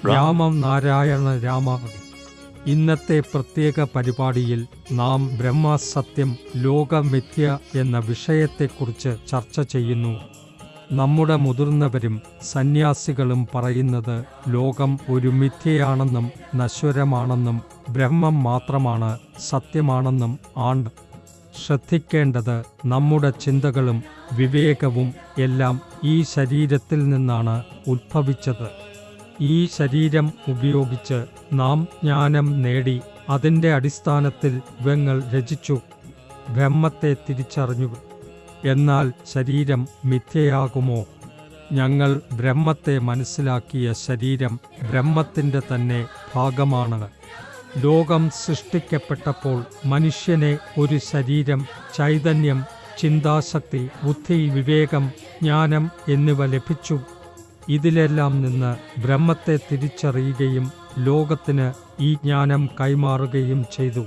രാമം നാരായണ രാമ. ഇന്നത്തെ പ്രത്യേക പരിപാടിയിൽ നാം ബ്രഹ്മസത്യം ലോകമിഥ്യ എന്ന വിഷയത്തെക്കുറിച്ച് ചർച്ച ചെയ്യുന്നു. നമ്മുടെ മുതിർന്നവരും സന്യാസികളും പറയുന്നത് ലോകം ഒരു മിഥ്യയാണെന്നും നശ്വരമാണെന്നും ബ്രഹ്മം മാത്രമാണ് സത്യമാണെന്നും ആണ്. ശ്രദ്ധിക്കേണ്ടത് നമ്മുടെ ചിന്തകളും വിവേകവും എല്ലാം ഈ ശരീരത്തിൽ നിന്നാണ് ഉദ്ഭവിച്ചത്. ഈ ശരീരം ഉപയോഗിച്ച് നാം ജ്ഞാനം നേടി അതിൻ്റെ അടിസ്ഥാനത്തിൽ ങ്ങൾ രചിച്ചു, ബ്രഹ്മത്തെ തിരിച്ചറിഞ്ഞു. എന്നാൽ ശരീരം മിഥ്യയാകുമോ? ഞങ്ങൾ ബ്രഹ്മത്തെ മനസ്സിലാക്കിയ ശരീരം ബ്രഹ്മത്തിൻ്റെ തന്നെ ഭാഗമാണ്. ലോകം സൃഷ്ടിക്കപ്പെട്ടപ്പോൾ മനുഷ്യനെ ഒരു ശരീരം, ചൈതന്യം, ചിന്താശക്തി, ബുദ്ധി, വിവേകം, ജ്ഞാനം എന്നിവ ലഭിച്ചു. ഇതിലെല്ലാം നിന്ന് ബ്രഹ്മത്തെ തിരിച്ചറിയുകയും ലോകത്തിന് ഈ ജ്ഞാനം കൈമാറുകയും ചെയ്തു.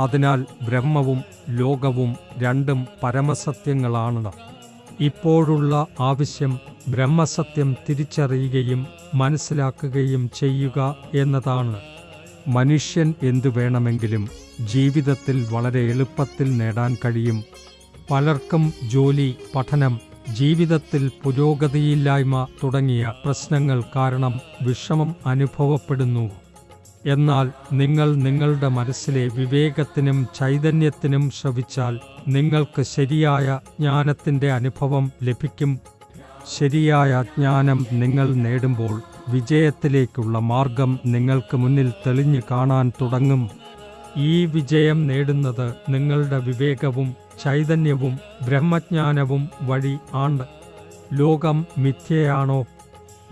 അതിനാൽ ബ്രഹ്മവും ലോകവും രണ്ടും പരമസത്യങ്ങളാണ്. ഇപ്പോഴുള്ള ആവശ്യം ബ്രഹ്മസത്യം തിരിച്ചറിയുകയും മനസ്സിലാക്കുകയും ചെയ്യുക എന്നതാണ്. മനുഷ്യൻ എന്തു വേണമെങ്കിലും ജീവിതത്തിൽ വളരെ എളുപ്പത്തിൽ നേടാൻ കഴിയും. പലർക്കും ജോലി, പഠനം, ജീവിതത്തിൽ പുരോഗതിയില്ലായ്മ തുടങ്ങിയ പ്രശ്നങ്ങൾ കാരണം വിഷമം അനുഭവപ്പെടുന്നു. എന്നാൽ നിങ്ങൾ നിങ്ങളുടെ മനസ്സിലെ വിവേകത്തിനും ചൈതന്യത്തിനും ശ്രവിച്ചാൽ നിങ്ങൾക്ക് ശരിയായ ജ്ഞാനത്തിൻ്റെ അനുഭവം ലഭിക്കും. ശരിയായ ജ്ഞാനം നിങ്ങൾ നേടുമ്പോൾ വിജയത്തിലേക്കുള്ള മാർഗം നിങ്ങൾക്ക് മുന്നിൽ തെളിഞ്ഞു കാണാൻ തുടങ്ങും. ഈ വിജയം നേടുന്നത് നിങ്ങളുടെ വിവേകവും ചൈതന്യവും ബ്രഹ്മജ്ഞാനവും വഴി ആണ്. ലോകം മിഥ്യയാണോ?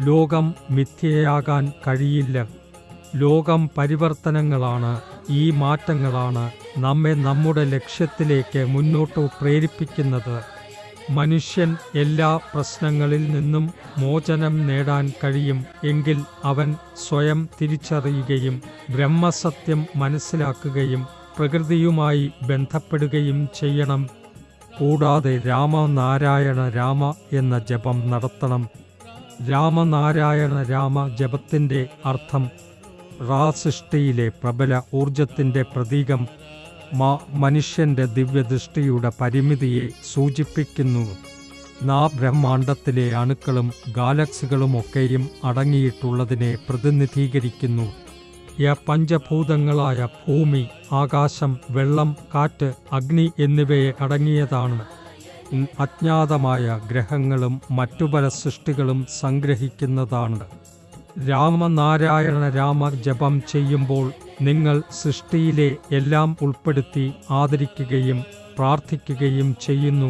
ലോകം മിഥ്യയാകാൻ കഴിയില്ല. ലോകം പരിവർത്തനങ്ങളാണ്. ഈ മാറ്റങ്ങളാണ് നമ്മെ നമ്മുടെ ലക്ഷ്യത്തിലേക്ക് മുന്നോട്ട് പ്രേരിപ്പിക്കുന്നത്. മനുഷ്യൻ എല്ലാ പ്രശ്നങ്ങളിൽ നിന്നും മോചനം നേടാൻ കഴിയും എങ്കിൽ അവൻ സ്വയം തിരിച്ചറിയുകയും ബ്രഹ്മസത്യം മനസ്സിലാക്കുകയും പ്രകൃതിയുമായി ബന്ധപ്പെടുകയും ചെയ്യണം. കൂടാതെ രാമനാരായണ രാമ എന്ന ജപം നടത്തണം. രാമനാരായണ രാമ ജപത്തിൻ്റെ അർത്ഥം സൃഷ്ടിയിലെ പ്രബല ഊർജത്തിൻ്റെ പ്രതീകം. മനുഷ്യൻ്റെ ദിവ്യദൃഷ്ടിയുടെ പരിമിതിയെ സൂചിപ്പിക്കുന്നു. ബ്രഹ്മാണ്ഡത്തിലെ അണുക്കളും ഗാലക്സികളുമൊക്കെയും അടങ്ങിയിട്ടുള്ളതിനെ പ്രതിനിധീകരിക്കുന്നു. പഞ്ചഭൂതങ്ങളായ ഭൂമി, ആകാശം, വെള്ളം, കാറ്റ്, അഗ്നി എന്നിവയെ അടങ്ങിയതാണ്. അജ്ഞാതമായ ഗ്രഹങ്ങളും മറ്റു പല സൃഷ്ടികളും സംഗ്രഹിക്കുന്നതാണ്. രാമനാരായണ രാമ ജപം ചെയ്യുമ്പോൾ നിങ്ങൾ സൃഷ്ടിയിലെ എല്ലാം ഉൾപ്പെടുത്തി ആദരിക്കുകയും പ്രാർത്ഥിക്കുകയും ചെയ്യുന്നു.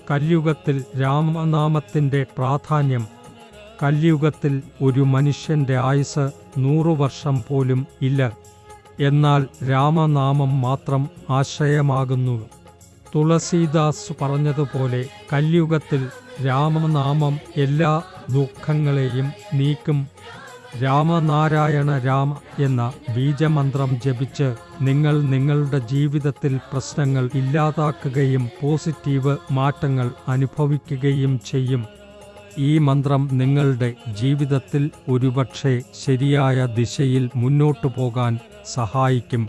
കലിയുഗത്തിൽ രാമനാമത്തിൻ്റെ പ്രാധാന്യം. കലിയുഗത്തിൽ ഒരു മനുഷ്യൻ്റെ ആയുസ് 100 വർഷം പോലും ഇല്ല. എന്നാൽ രാമനാമം മാത്രം ആശ്രയമാകുന്നു. തുളസീദാസ് പറഞ്ഞതുപോലെ കലിയുഗത്തിൽ രാമനാമം എല്ലാ ദുഃഖങ്ങളെയും നീക്കും. രാമനാരായണ രാമ എന്ന ബീജമന്ത്രം ജപിച്ച് നിങ്ങൾ നിങ്ങളുടെ ജീവിതത്തിൽ പ്രശ്നങ്ങൾ ഇല്ലാതാക്കുകയും പോസിറ്റീവ് മാറ്റങ്ങൾ അനുഭവിക്കുകയും ചെയ്യും. ഈ മന്ത്രം നിങ്ങളുടെ ജീവിതത്തിൽ ഒരുപക്ഷെ ശരിയായ ദിശയിൽ മുന്നോട്ടു പോകാൻ സഹായിക്കും.